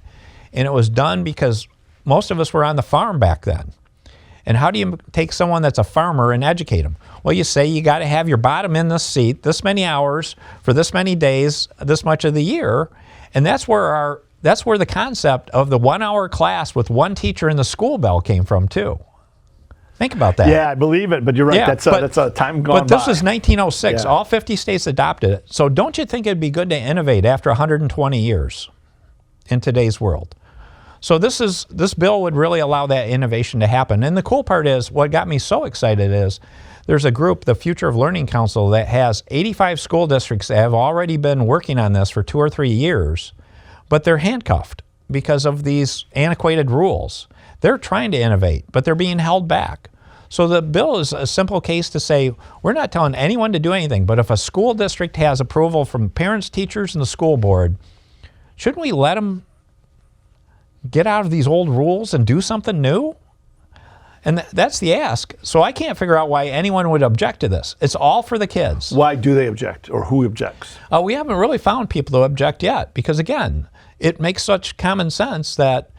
and it was done because most of us were on the farm back then. And how do you take someone that's a farmer and educate them? Well, you say you got to have your bottom in this seat this many hours for this many days, this much of the year, and that's where the concept of the 1 hour class with one teacher in the school bell came from too. Think about that. Yeah, I believe it, but you're right. Yeah, that's a time gone by. But this is 1906. Yeah. All 50 states adopted it. So don't you think it'd be good to innovate after 120 years in today's world? So this bill would really allow that innovation to happen. And the cool part is, what got me so excited is there's a group, the Future of Learning Council, that has 85 school districts that have already been working on this for 2 or 3 years, but they're handcuffed because of these antiquated rules. They're trying to innovate, but they're being held back. So the bill is a simple case to say, we're not telling anyone to do anything, but if a school district has approval from parents, teachers, and the school board, shouldn't we let them get out of these old rules and do something new? And that's the ask. So I can't figure out why anyone would object to this. It's all for the kids. Why do they object, or who objects? We haven't really found people to object yet, because again, it makes such common sense that,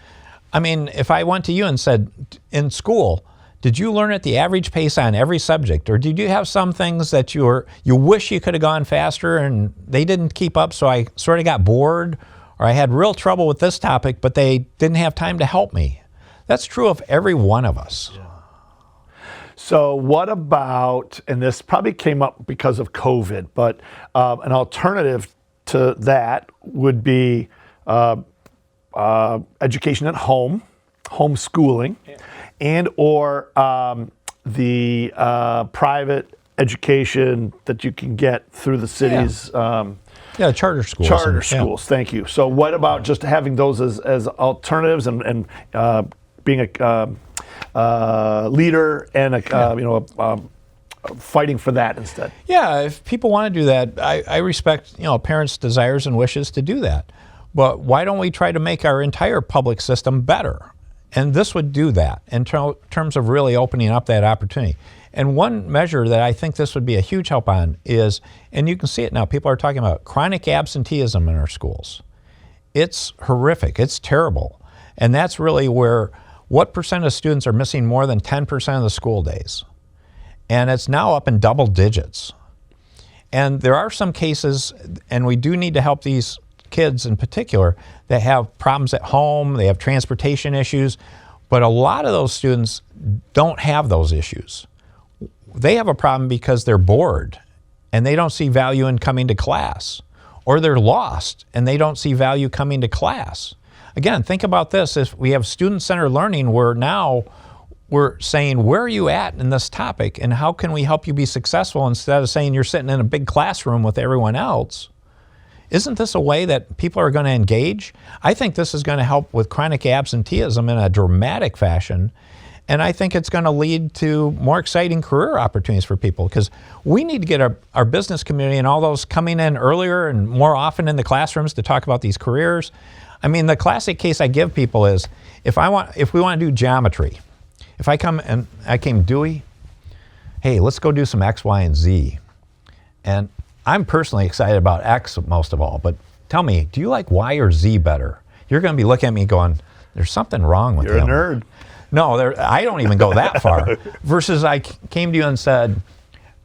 I mean, if I went to you and said, in school, did you learn at the average pace on every subject, or did you have some things that you wish you could have gone faster and they didn't keep up, so I sort of got bored, or I had real trouble with this topic, but they didn't have time to help me? That's true of every one of us. Yeah. So what about, and this probably came up because of COVID, but an alternative to that would be education at home, homeschooling, and or the private education that you can get through the city's charter schools. Charter schools, thank you. So what about just having those as alternatives and being a leader and fighting for that instead? Yeah, if people want to do that, I respect parents' desires and wishes to do that. But why don't we try to make our entire public system better? And this would do that in terms of really opening up that opportunity. And one measure that I think this would be a huge help on is, and you can see it now, people are talking about chronic absenteeism in our schools. It's horrific, it's terrible. And that's really where, what percent of students are missing more than 10% of the school days? And it's now up in double digits. And there are some cases, and we do need to help these kids in particular that have problems at home, they have transportation issues, but a lot of those students don't have those issues. They have a problem because they're bored and they don't see value in coming to class, or they're lost and they don't see value coming to class. Again, think about this. If we have student-centered learning, where now we're saying, where are you at in this topic and how can we help you be successful, instead of saying you're sitting in a big classroom with everyone else. Isn't this a way that people are going to engage? I think this is going to help with chronic absenteeism in a dramatic fashion, and I think it's going to lead to more exciting career opportunities for people, because we need to get our business community and all those coming in earlier and more often in the classrooms to talk about these careers. I mean, the classic case I give people is, if we want to do geometry, if I came, Dewey, hey, let's go do some X, Y, and Z. And I'm personally excited about X most of all, but tell me, do you like Y or Z better? You're going to be looking at me going, there's something wrong with him. You're a nerd. No, I don't even go that far. Versus I came to you and said,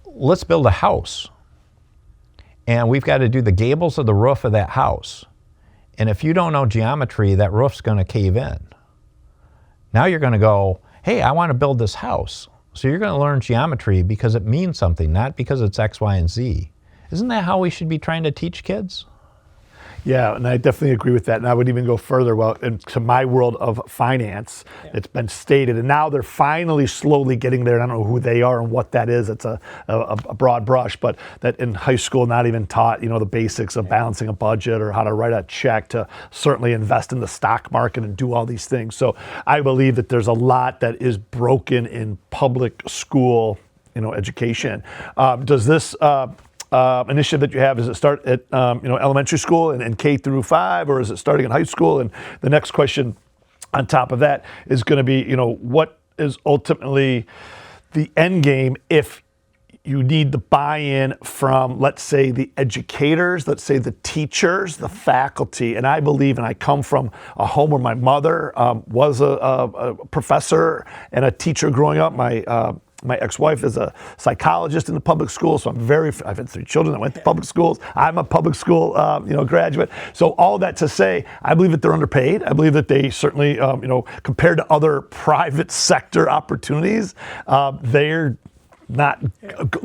let's build a house. And we've got to do the gables of the roof of that house. And if you don't know geometry, that roof's going to cave in. Now you're going to go, hey, I want to build this house. So you're going to learn geometry because it means something, not because it's X, Y, and Z. Isn't that how we should be trying to teach kids? Yeah, and I definitely agree with that. And I would even go further. Well, into my world of finance, it's been stated, and now they're finally slowly getting there. And I don't know who they are and what that is. It's a broad brush, but that in high school, not even taught, the basics of balancing a budget or how to write a check to certainly invest in the stock market and do all these things. So I believe that there's a lot that is broken in public school, education. Does this initiative that you have, does it start at elementary school and K through 5, or is it starting in high school? And the next question on top of that is going to be, what is ultimately the end game if you need the buy-in from, let's say, the educators, let's say the teachers, the faculty. And I believe, and I come from a home where my mother was a professor and a teacher growing up. My ex-wife is a psychologist in the public school, so I've had 3 children that went to public schools. I'm a public school, graduate. So all that to say, I believe that they're underpaid. I believe that they certainly, compared to other private sector opportunities, they're not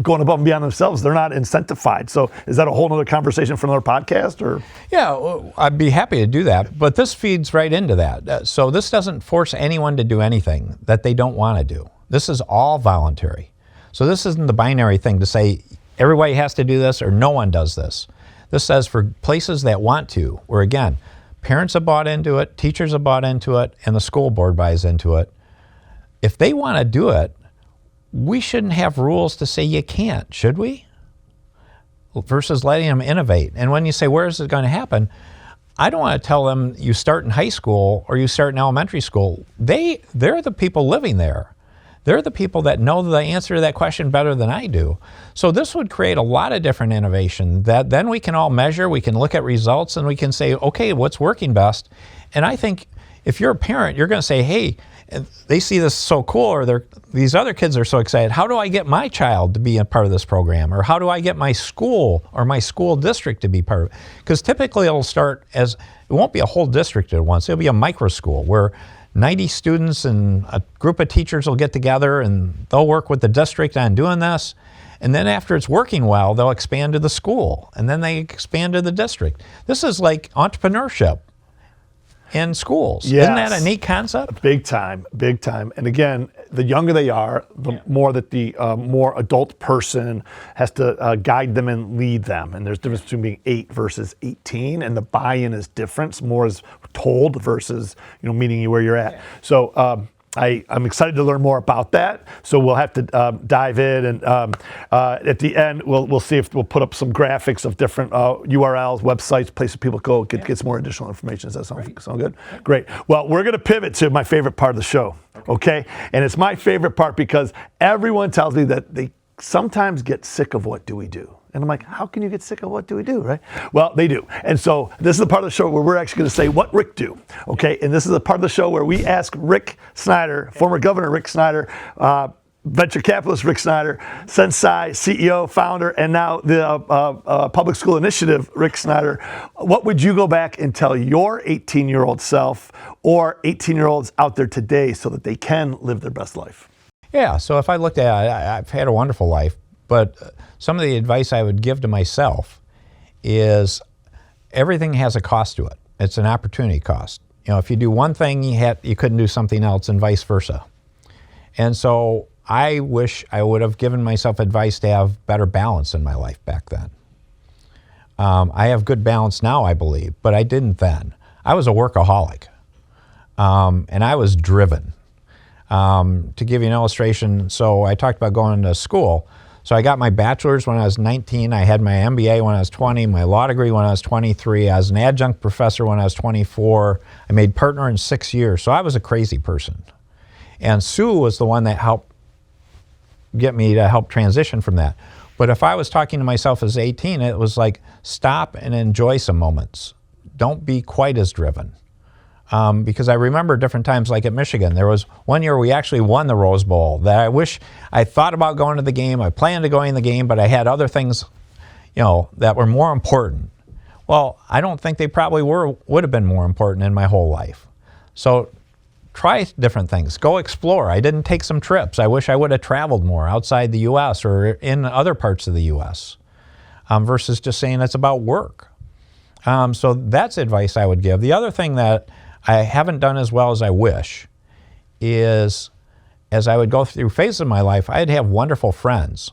going above and beyond themselves. They're not incentivized. So is that a whole other conversation for another podcast? Or Yeah, well, I'd be happy to do that. But this feeds right into that. So this doesn't force anyone to do anything that they don't want to do. This is all voluntary. So this isn't the binary thing to say everybody has to do this or no one does this. This says for places that want to, where again, parents have bought into it, teachers have bought into it, and the school board buys into it. If they want to do it, we shouldn't have rules to say you can't, should we? Versus letting them innovate. And when you say, where is it going to happen? I don't want to tell them you start in high school or you start in elementary school. They're the people living there. They're the people that know the answer to that question better than I do. So this would create a lot of different innovation that then we can all measure, we can look at results, and we can say, okay, what's working best? And I think if you're a parent, you're going to say, hey, they see this so cool, or these other kids are so excited. How do I get my child to be a part of this program? Or how do I get my school or my school district to be part of it? Because typically it'll start as, it won't be a whole district at once. It'll be a micro school where 90 students and a group of teachers will get together and they'll work with the district on doing this. And then after it's working well, they'll expand to the school. And then they expand to the district. This is like entrepreneurship in schools. Yes. Isn't that a neat concept? Big time, big time. And again, the younger they are, the more that the more adult person has to guide them and lead them. And there's a difference between being 8 versus 18, and the buy-in is different. More is told versus meeting you where you're at. So I'm excited to learn more about that. So we'll have to dive in, and at the end, we'll see if we'll put up some graphics of different URLs, websites, places people go get some more additional information. Does that sound good? Great. Well, we're going to pivot to my favorite part of the show. Okay, and it's my favorite part because everyone tells me that they sometimes get sick of what Dewey Do. And I'm like, how can you get sick of what Dewey Do, right? Well, they do. And so this is the part of the show where we're actually going to say what Rick do, okay? And this is the part of the show where we ask Rick Snyder, former Governor Rick Snyder, venture capitalist Rick Snyder, SensCy CEO, founder, and now the Public School Initiative Rick Snyder, what would you go back and tell your 18-year-old self or 18-year-olds out there today so that they can live their best life? Yeah, so if I looked at it, I've had a wonderful life, but some of the advice I would give to myself is everything has a cost to it. It's an opportunity cost. If you do one thing, you couldn't do something else, and vice versa. And so I wish I would have given myself advice to have better balance in my life back then. I have good balance now, I believe, but I didn't then. I was a workaholic, and I was driven. To give you an illustration, so I talked about going to school. So I got my bachelor's when I was 19. I had my MBA when I was 20, my law degree when I was 23. I was an adjunct professor when I was 24. I made partner in 6 years. So I was a crazy person. And Sue was the one that helped get me to help transition from that. But if I was talking to myself as 18, it was like, stop and enjoy some moments. Don't be quite as driven. Because I remember different times, like at Michigan, there was one year we actually won the Rose Bowl that I wish I thought about going to the game. I planned to go in the game, but I had other things, that were more important. Well, I don't think they probably would have been more important in my whole life. So try different things. Go explore. I didn't take some trips. I wish I would have traveled more outside the U.S. or in other parts of the U.S. Versus just saying it's about work. So that's advice I would give. The other thing that I haven't done as well as I wish is, as I would go through phases of my life, I'd have wonderful friends,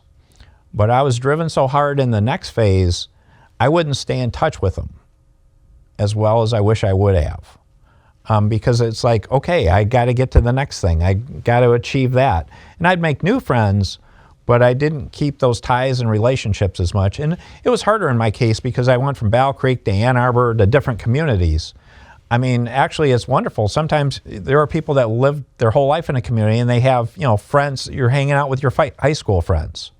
but I was driven so hard in the next phase, I wouldn't stay in touch with them as well as I wish I would have. Because it's like, okay, I got to get to the next thing. I got to achieve that. And I'd make new friends, but I didn't keep those ties and relationships as much. And it was harder in my case because I went from Battle Creek to Ann Arbor to different communities. I mean, actually, it's wonderful. Sometimes there are people that live their whole life in a community and they have, friends. You're hanging out with your high school friends.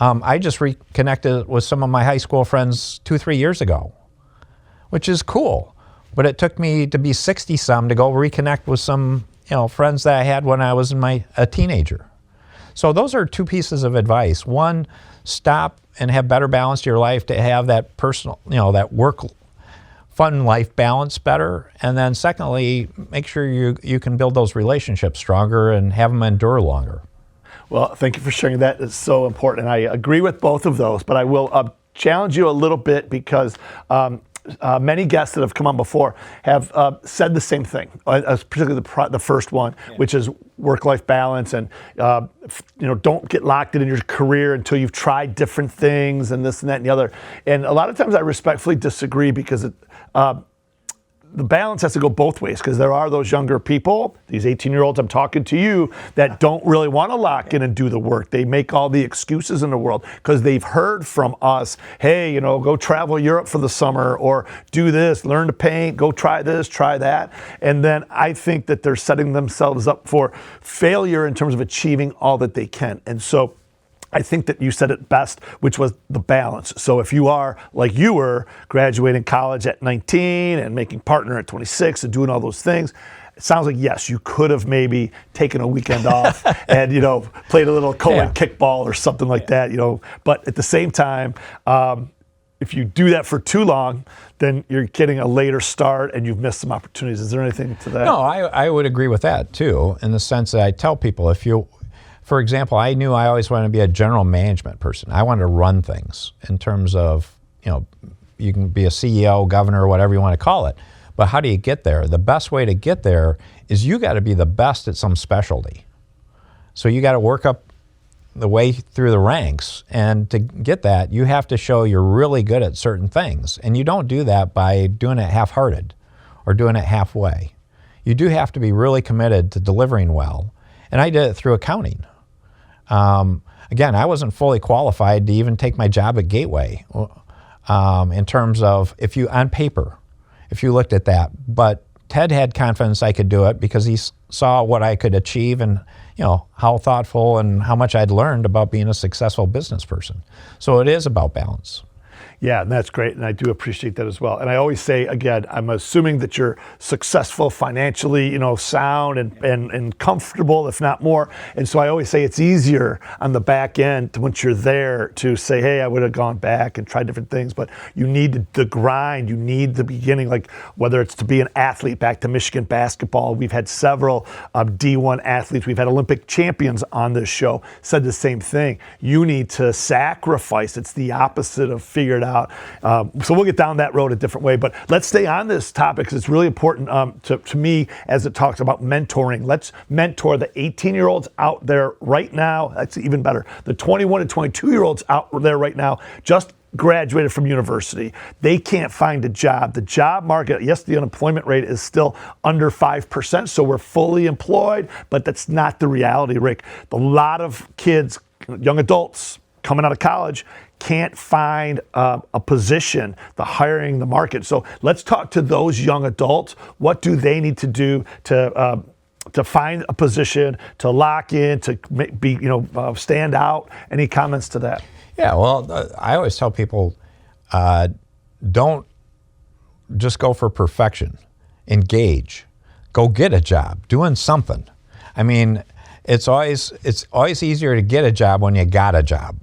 I just reconnected with some of my high school friends 2-3 years ago, which is cool. But it took me to be 60-some to go reconnect with some, friends that I had when I was a teenager. So those are two pieces of advice. One, stop and have better balance to your life to have that personal, that work, fun life balance better. And then secondly, make sure you can build those relationships stronger and have them endure longer. Well, thank you for sharing that. It's so important. And I agree with both of those, but I will challenge you a little bit because many guests that have come on before have said the same thing, particularly the first one, which is work-life balance, and don't get locked in your career until you've tried different things and this and that and the other. And a lot of times I respectfully disagree because the balance has to go both ways, because there are those younger people, these 18-year-olds, I'm talking to you, that don't really want to lock in and do the work. They make all the excuses in the world because they've heard from us, hey, go travel Europe for the summer, or do this, learn to paint, go try this, try that. And then I think that they're setting themselves up for failure in terms of achieving all that they can. And so I think that you said it best, which was the balance. So if you are, like you were, graduating college at 19 and making partner at 26 and doing all those things, it sounds like, yes, you could have maybe taken a weekend off and, played a little co-ed kickball or something like that, But at the same time, if you do that for too long, then you're getting a later start and you've missed some opportunities. Is there anything to that? No, I would agree with that too, in the sense that I tell people, for example, I knew I always wanted to be a general management person. I wanted to run things in terms of, you can be a CEO, governor, whatever you want to call it. But how do you get there? The best way to get there is you got to be the best at some specialty. So you got to work up the way through the ranks. And to get that, you have to show you're really good at certain things. And you don't do that by doing it half-hearted or doing it halfway. You do have to be really committed to delivering well. And I did it through accounting. Again, I wasn't fully qualified to even take my job at Gateway in terms of on paper, if you looked at that. But Ted had confidence I could do it because he saw what I could achieve and how thoughtful and how much I'd learned about being a successful business person. So it is about balance. Yeah, and that's great, and I do appreciate that as well. And I always say, again, I'm assuming that you're successful financially, sound and comfortable, if not more. And so I always say it's easier on the back end once you're there to say, hey, I would have gone back and tried different things. But you need the grind, you need the beginning, like whether it's to be an athlete, back to Michigan basketball. We've had several D1 athletes. We've had Olympic champions on this show, said the same thing. You need to sacrifice. It's the opposite of figure it out. So we'll get down that road a different way, but let's stay on this topic because it's really important to me as it talks about mentoring. Let's mentor the 18-year-olds out there right now. That's even better. The 21 and 22-year-olds out there right now just graduated from university. They can't find a job. The job market, yes, the unemployment rate is still under 5%, so we're fully employed, but that's not the reality, Rick. A lot of kids, young adults coming out of college, can't find a position, the market. So let's talk to those young adults. What do they need to do to find a position, to lock in, to be, stand out? Any comments to that? Yeah, well, I always tell people, don't just go for perfection. Engage. Go get a job, doing something. I mean, it's always easier to get a job when you got a job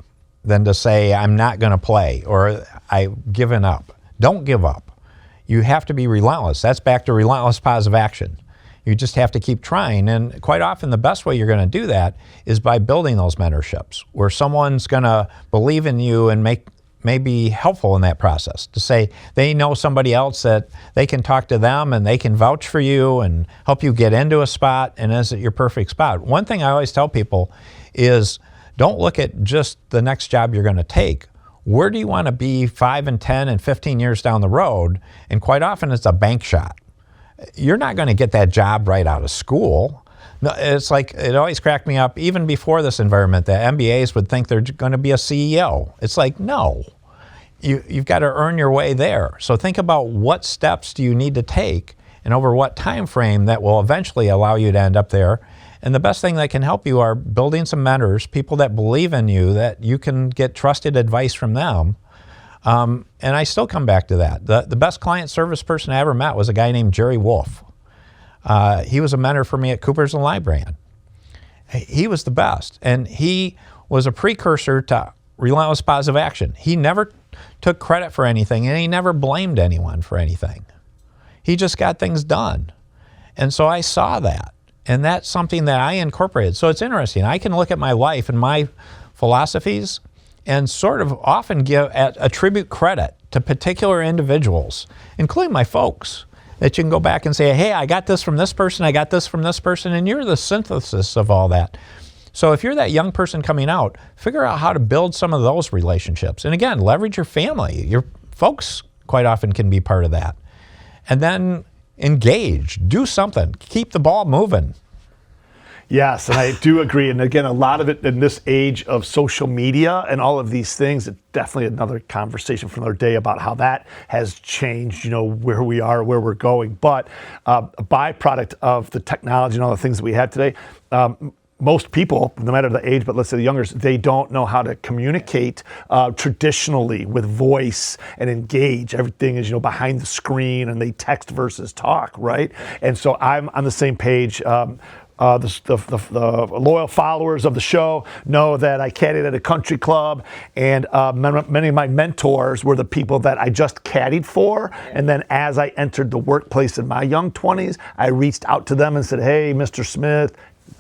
than to say, I'm not going to play or I've given up. Don't give up. You have to be relentless. That's back to relentless positive action. You just have to keep trying. And quite often the best way you're going to do that is by building those mentorships where someone's going to believe in you and make may be helpful in that process, to say they know somebody else that they can talk to them and they can vouch for you and help you get into a spot, and is it your perfect spot? One thing I always tell people is don't look at just the next job you're going to take. Where do you want to be 5 and 10 and 15 years down the road? And quite often it's a bank shot. You're not going to get that job right out of school. No, it's like, it always cracked me up, even before this environment, that MBAs would think they're going to be a CEO. It's like, no, you've got to earn your way there. So think about what steps do you need to take and over what time frame that will eventually allow you to end up there. And the best thing that can help you are building some mentors, people that believe in you, that you can get trusted advice from them. And I still come back to that. The best client service person I ever met was a guy named Jerry Wolf. He was a mentor for me at Coopers and Lybrand. He was the best, and he was a precursor to Relentless Positive Action. He never took credit for anything, and he never blamed anyone for anything. He just got things done. And so I saw that, and that's something that I incorporated. So it's interesting. I can look at my life and my philosophies and sort of often attribute credit to particular individuals, including my folks, that you can go back and say, hey, I got this from this person, I got this from this person, and you're the synthesis of all that. So if you're that young person coming out, figure out how to build some of those relationships. And again, leverage your family. Your folks quite often can be part of that. And then engage, do something, keep the ball moving. Yes, and I do agree. And again, a lot of it in this age of social media and all of these things, it's definitely another conversation for another day about how that has changed, where we are, where we're going. But a byproduct of the technology and all the things that we have today, most people, no matter the age, but let's say the youngers, they don't know how to communicate traditionally with voice and engage. Everything is, behind the screen, and they text versus talk, right? And so I'm on the same page. The loyal followers of the show know that I caddied at a country club, and many of my mentors were the people that I just caddied for. And then as I entered the workplace in my young 20s, I reached out to them and said, hey, Mr. Smith,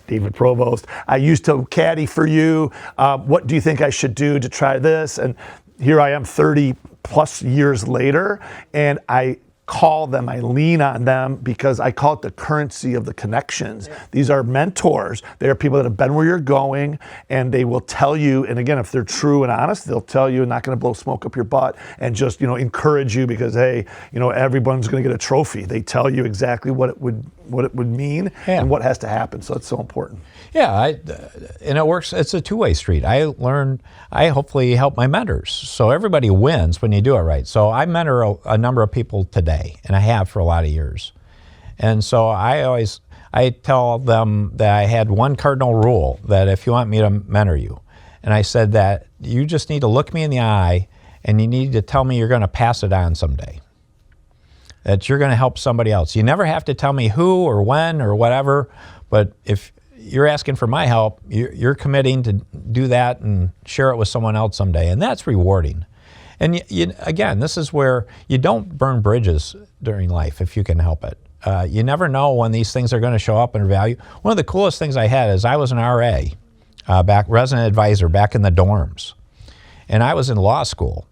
David Provost, I used to caddy for you. What do you think I should do to try this? And here I am 30 plus years later, and I call them, I lean on them, because I call it the currency of the connections. Yeah. These are mentors. They are people that have been where you're going, and they will tell you, and again, if they're true and honest, they'll tell you, not going to blow smoke up your butt, and just, encourage you because, hey, everyone's going to get a trophy. They tell you exactly what it would mean and what has to happen. So it's so important. Yeah, and it works. It's a two-way street. I hopefully help my mentors. So everybody wins when you do it right. So I mentor a number of people today, and I have for a lot of years. And so I tell them that I had one cardinal rule, that if you want me to mentor you, and I said that you just need to look me in the eye, and you need to tell me you're going to pass it on someday, that you're going to help somebody else. You never have to tell me who or when or whatever, but if you're asking for my help, you're committing to do that and share it with someone else someday, and that's rewarding. And again, this is where you don't burn bridges during life if you can help it. You never know when these things are going to show up in value. One of the coolest things I had is I was an RA, resident advisor back in the dorms, and I was in law school.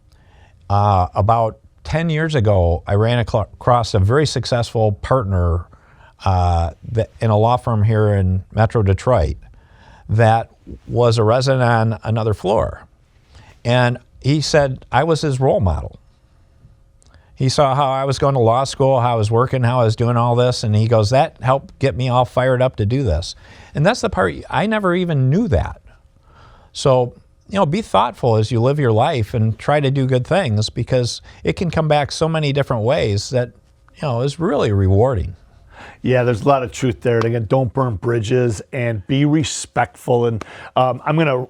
About 10 years ago, I ran across a very successful partner in a law firm here in Metro Detroit that was a resident on another floor. And he said I was his role model. He saw how I was going to law school, how I was working, how I was doing all this, and he goes, that helped get me all fired up to do this. And that's the part, I never even knew that. So, be thoughtful as you live your life and try to do good things, because it can come back so many different ways that, is really rewarding. Yeah, there's a lot of truth there. And again, don't burn bridges and be respectful. And I'm going to,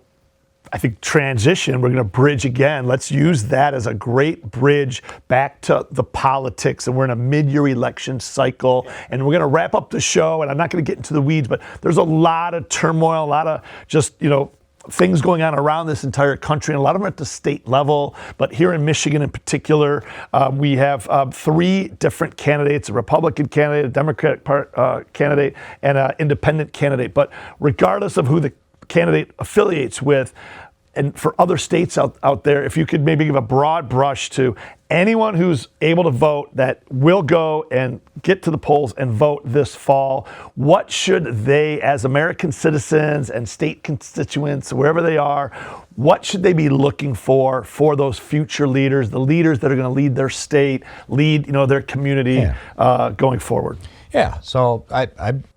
transition. We're going to bridge again. Let's use that as a great bridge back to the politics. And we're in a mid-year election cycle. And we're going to wrap up the show. And I'm not going to get into the weeds, but there's a lot of turmoil, a lot of just, things going on around this entire country, and a lot of them at the state level. But here in Michigan in particular, we have 3 different candidates: a Republican candidate, a Democratic candidate, and an independent candidate. But regardless of who the candidate affiliates with, and for other states out there, if you could maybe give a broad brush to anyone who's able to vote that will go and get to the polls and vote this fall, what should they, as American citizens and state constituents, wherever they are, what should they be looking for those future leaders, the leaders that are going to lead their state, lead their community going forward? Yeah, so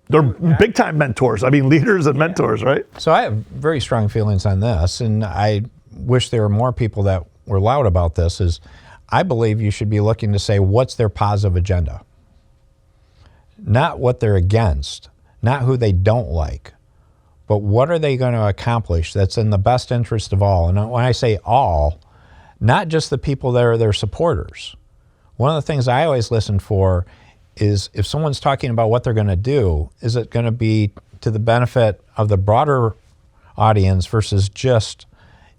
they're big time mentors. I mean, leaders and mentors, right? So I have very strong feelings on this, and I wish there were more people that were loud about this. I believe you should be looking to say what's their positive agenda, not what they're against, not who they don't like, but what are they going to accomplish that's in the best interest of all. And when I say all, not just the people that are their supporters. One of the things I always listen for is if someone's talking about what they're going to do, is it going to be to the benefit of the broader audience versus just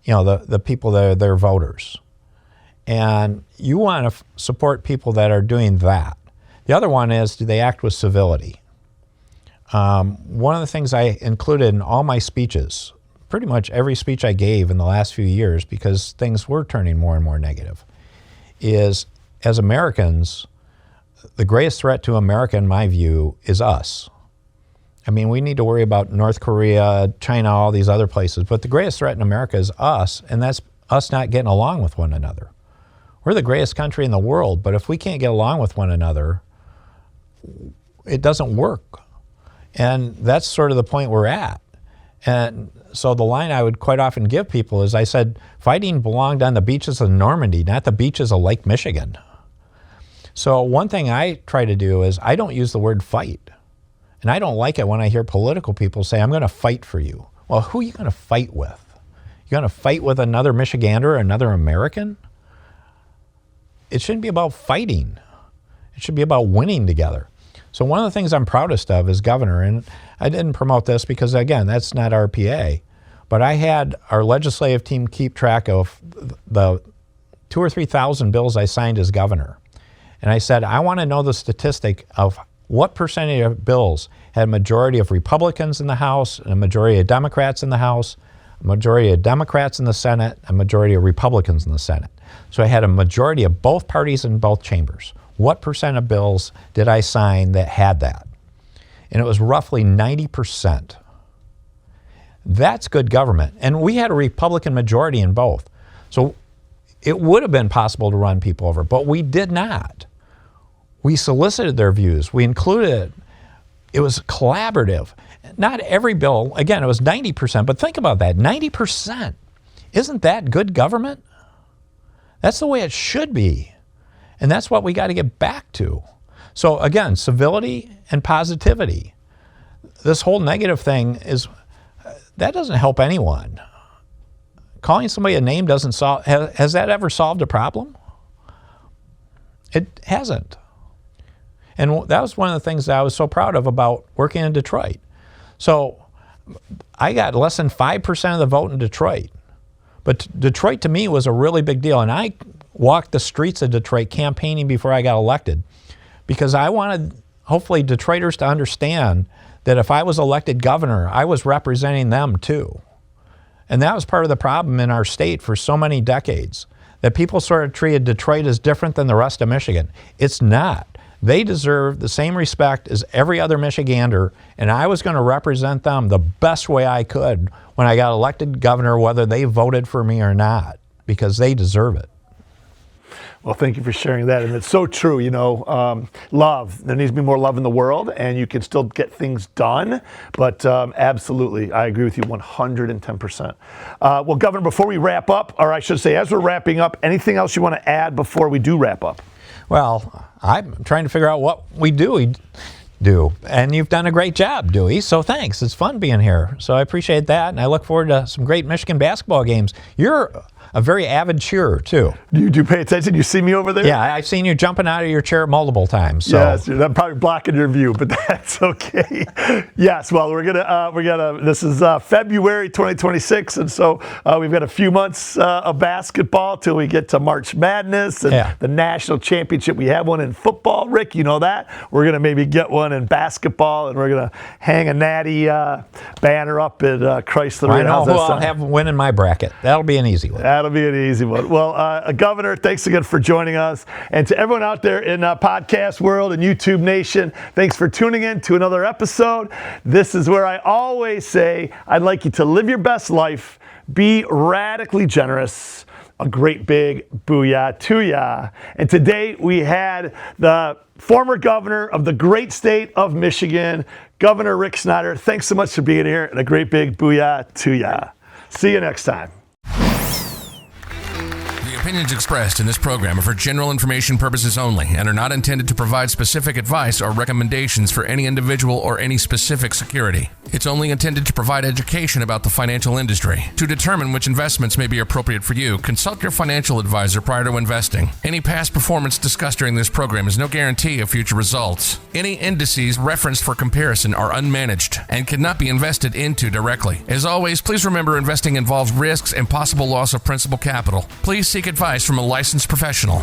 the people that are their voters. And you want to support people that are doing that. The other one is, do they act with civility? One of the things I included in all my speeches, pretty much every speech I gave in the last few years, because things were turning more and more negative, is as Americans, the greatest threat to America, in my view, is us. I mean, we need to worry about North Korea, China, all these other places, but the greatest threat in America is us, and that's us not getting along with one another. We're the greatest country in the world, but if we can't get along with one another, it doesn't work. And that's sort of the point we're at. And so the line I would quite often give people is, I said, fighting belonged on the beaches of Normandy, not the beaches of Lake Michigan. So one thing I try to do is I don't use the word fight. And I don't like it when I hear political people say, I'm going to fight for you. Well, who are you going to fight with? You're going to fight with another Michigander or another American? It shouldn't be about fighting. It should be about winning together. So one of the things I'm proudest of as governor, and I didn't promote this because, again, that's not RPA, but I had our legislative team keep track of the 2,000 or 3,000 bills I signed as governor. And I said, I want to know the statistic of what percentage of bills had a majority of Republicans in the House, and a majority of Democrats in the House, a majority of Democrats in the Senate, a majority of Republicans in the Senate. So I had a majority of both parties in both chambers. What percent of bills did I sign that had that? And it was roughly 90%. That's good government. And we had a Republican majority in both. So it would have been possible to run people over, but we did not. We solicited their views. We included it. It was collaborative. Not every bill, again, it was 90%, but think about that, 90%. Isn't that good government? That's the way it should be. And that's what we got to get back to. So again, civility and positivity. This whole negative thing that doesn't help anyone. Calling somebody a name doesn't solve, has that ever solved a problem? It hasn't. And that was one of the things that I was so proud of about working in Detroit. So I got less than 5% of the vote in Detroit. But Detroit to me was a really big deal. And I walked the streets of Detroit campaigning before I got elected because I wanted, hopefully, Detroiters to understand that if I was elected governor, I was representing them too. And that was part of the problem in our state for so many decades, that people sort of treated Detroit as different than the rest of Michigan. It's not. They deserve the same respect as every other Michigander, and I was going to represent them the best way I could when I got elected governor, whether they voted for me or not, because they deserve it. Well, thank you for sharing that. And it's so true, love. There needs to be more love in the world, and you can still get things done. But absolutely, I agree with you 110%. Well, Governor, before we wrap up, or I should say, as we're wrapping up, anything else you want to add before we do wrap up? Well, I'm trying to figure out what we do. And you've done a great job, Dewey, so thanks. It's fun being here. So I appreciate that, and I look forward to some great Michigan basketball games. You're a very avid cheerer, too. You do pay attention? You see me over there? Yeah, I've seen you jumping out of your chair multiple times. So. Yes, I'm probably blocking your view, but that's okay. Yes, well, this is February 2026, and so we've got a few months of basketball till we get to March Madness and the national championship. We have one in football, Rick, you know that. We're going to maybe get one in basketball, and we're going to hang a natty banner up at Chrysler. I know who I'll have win in my bracket. That'll be an easy one. That'll be an easy one. Well, Governor, thanks again for joining us. And to everyone out there in podcast world and YouTube Nation, thanks for tuning in to another episode. This is where I always say I'd like you to live your best life, be radically generous. A great big booyah to ya. And today we had the former governor of the great state of Michigan, Governor Rick Snyder. Thanks so much for being here, and a great big booyah to ya. See you next time. The opinions expressed in this program are for general information purposes only and are not intended to provide specific advice or recommendations for any individual or any specific security. It's only intended to provide education about the financial industry. To determine which investments may be appropriate for you, consult your financial advisor prior to investing. Any past performance discussed during this program is no guarantee of future results. Any indices referenced for comparison are unmanaged and cannot be invested into directly. As always, please remember investing involves risks and possible loss of principal capital. Please seek advice from a licensed professional.